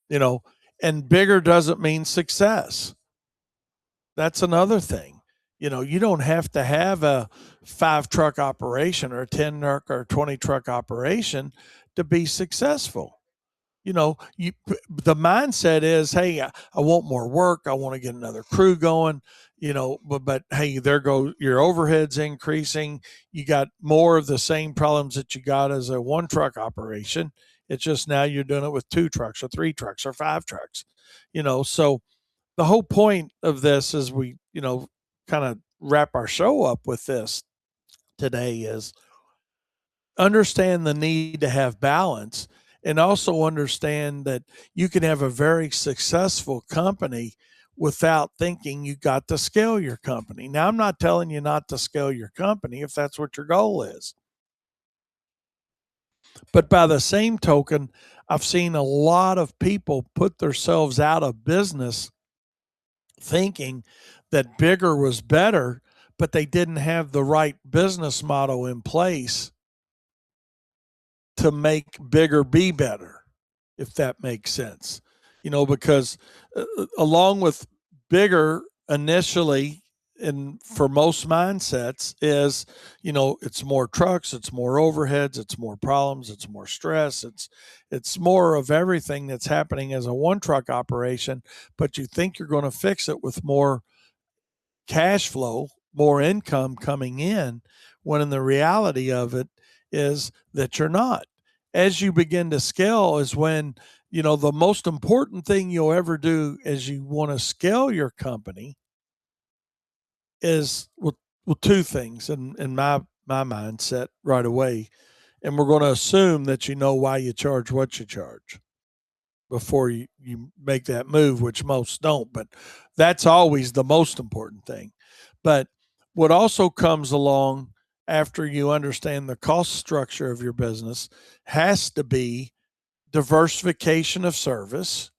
and bigger doesn't mean success. That's another thing. You don't have to have a 5 truck operation or a 10 truck or 20 truck operation to be successful. The mindset is, hey, I want more work. I want to get another crew going, but hey, there go your overheads increasing. You got more of the same problems that you got as a 1 truck operation. It's just now you're doing it with 2 trucks or 3 trucks or 5 trucks, so the whole point of this is we, kind of wrap our show up with this today is understand the need to have balance, and also understand that you can have a very successful company without thinking you got to scale your company. Now, I'm not telling you not to scale your company if that's what your goal is. But by the same token, I've seen a lot of people put themselves out of business thinking that bigger was better, but they didn't have the right business model in place to make bigger be better, if that makes sense. Because along with bigger initially, and for most mindsets, is it's more trucks, it's more overheads, it's more problems, it's more stress, it's more of everything that's happening as a 1 truck operation, but you think you're going to fix it with more cash flow, more income coming in, when in the reality of it is that you're not. As you begin to scale is when, the most important thing you'll ever do as you want to scale your company is, well, 2 things in my mindset right away. And we're going to assume that you know why you charge what you charge before you make that move, which most don't, but that's always the most important thing. But what also comes along after you understand the cost structure of your business has to be diversification of service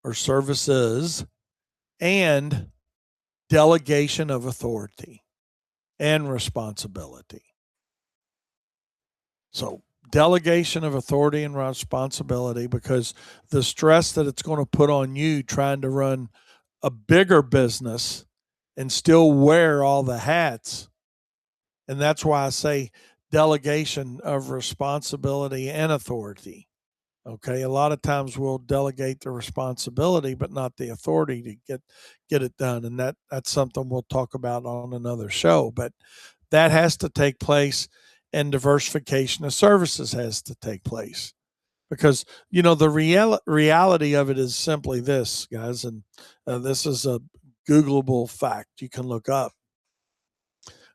or services, and delegation of authority and responsibility. So delegation of authority and responsibility, because the stress that it's going to put on you trying to run a bigger business and still wear all the hats. And that's why I say delegation of responsibility and authority. Okay. A lot of times we'll delegate the responsibility, but not the authority to get it done. And that's something we'll talk about on another show. But that has to take place, and diversification of services has to take place, because the reality of it is simply this, guys, and this is a Googleable fact you can look up.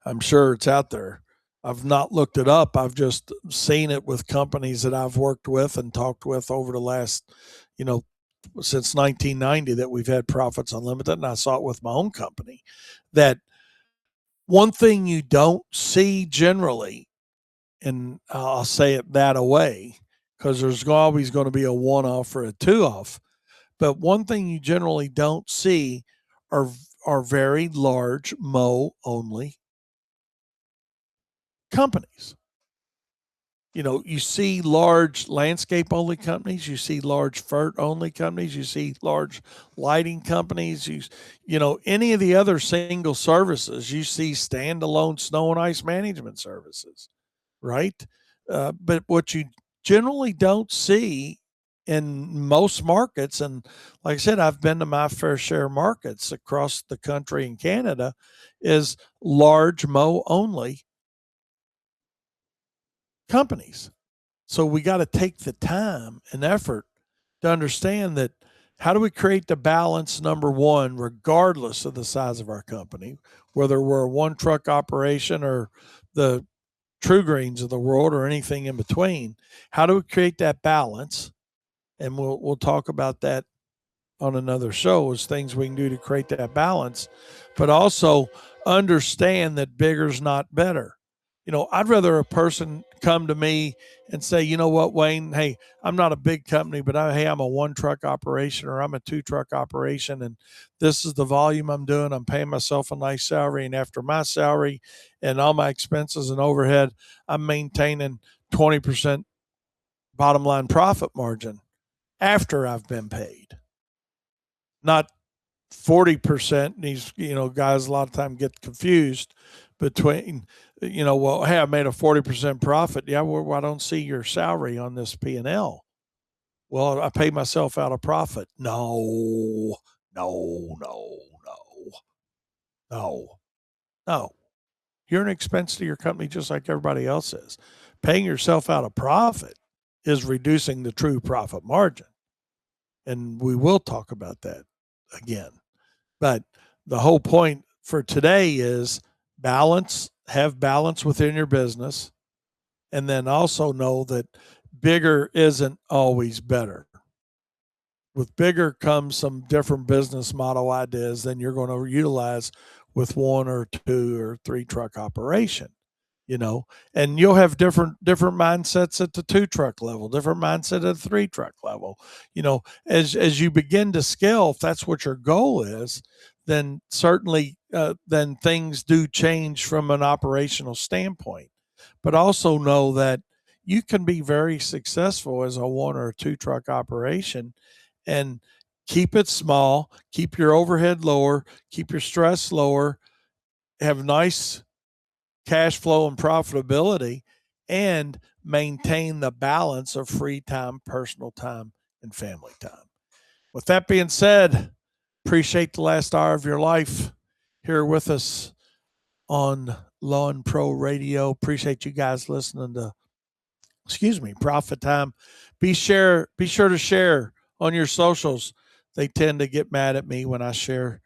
I'm sure it's out there. I've not looked it up. I've just seen it with companies that I've worked with and talked with over the last, since 1990 that we've had Profits Unlimited, and I saw it with my own company, that one thing you don't see generally, and I'll say it that away, because there's always going to be a one-off or a two-off, but one thing you generally don't see are very large mow-only companies. You see large landscape only companies, you see large FERT only companies, you see large lighting companies, any of the other single services, you see standalone snow and ice management services, right? But what you generally don't see in most markets, and like I said, I've been to my fair share of markets across the country and Canada, is large mow only companies. So we got to take the time and effort to understand that how do we create the balance, number one, regardless of the size of our company, whether we're a one truck operation or the True Greens of the world or anything in between. How do we create that balance? And we'll talk about that on another show, as things we can do to create that balance, but also understand that bigger's not better. I'd rather a person come to me and say, you know what, Wayne, hey, I'm not a big company, but I'm a one truck operation or I'm a two truck operation, and this is the volume I'm doing. I'm paying myself a nice salary, and after my salary and all my expenses and overhead, I'm maintaining 20% bottom line profit margin after I've been paid, not 40%. These, guys a lot of time get confused between, well, hey, I made a 40% profit. Yeah, well, I don't see your salary on this P&L. Well, I pay myself out of profit. No, no, no, no, no, no. You're an expense to your company just like everybody else is. Paying yourself out of profit is reducing the true profit margin. And we will talk about that again. But the whole point for today is have balance within your business, and then also know that bigger isn't always better. With bigger comes some different business model ideas than you're going to utilize with one or two or three truck operation. And you'll have different mindsets at the two truck level, different mindset at the three truck level. As you begin to scale, if that's what your goal is, then certainly then things do change from an operational standpoint. But also know that you can be very successful as a one or two truck operation and keep it small, keep your overhead lower, keep your stress lower, have nice cash flow and profitability, and maintain the balance of free time, personal time, and family time. With that being said, appreciate the last hour of your life here with us on Lawn Pro Radio. Appreciate you guys listening to, Profit Time. Be sure to share on your socials. They tend to get mad at me when I share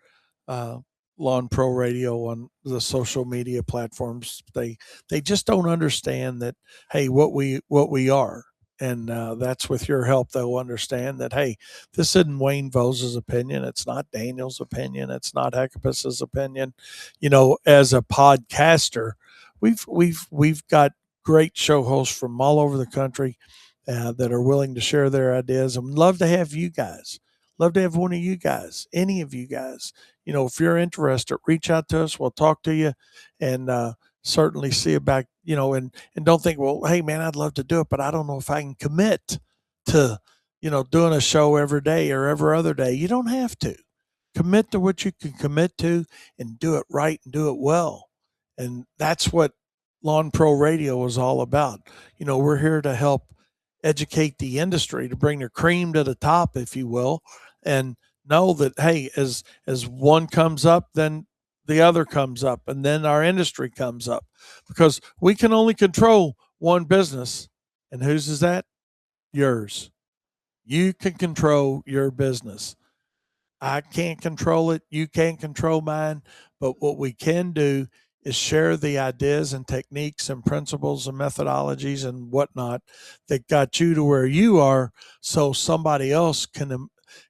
Lawn Pro Radio on the social media platforms. They just don't understand that, hey, what we are. And that's with your help, they'll understand that, hey, this isn't Wayne Vose's opinion. It's not Daniel's opinion. It's not Heckapus's opinion. As a podcaster, we've got great show hosts from all over the country that are willing to share their ideas. And love to have you guys. Love to have one of you guys, any of you guys. If you're interested, reach out to us. We'll talk to you, and certainly see you back. And don't think, well, hey man, I'd love to do it, but I don't know if I can commit to, doing a show every day or every other day. You don't have to. Commit to what you can commit to and do it right and do it well. And that's what Lawn Pro Radio is all about. We're here to help educate the industry, to bring the cream to the top, if you will, and know that, hey, as one comes up, then the other comes up, and then our industry comes up, because we can only control one business. And whose is that? Yours. You can control your business. I can't control it. You can't control mine. But what we can do is share the ideas and techniques and principles and methodologies and whatnot that got you to where you are, so somebody else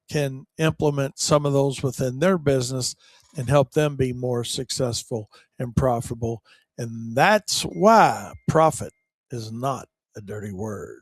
can implement some of those within their business and help them be more successful and profitable. And that's why profit is not a dirty word.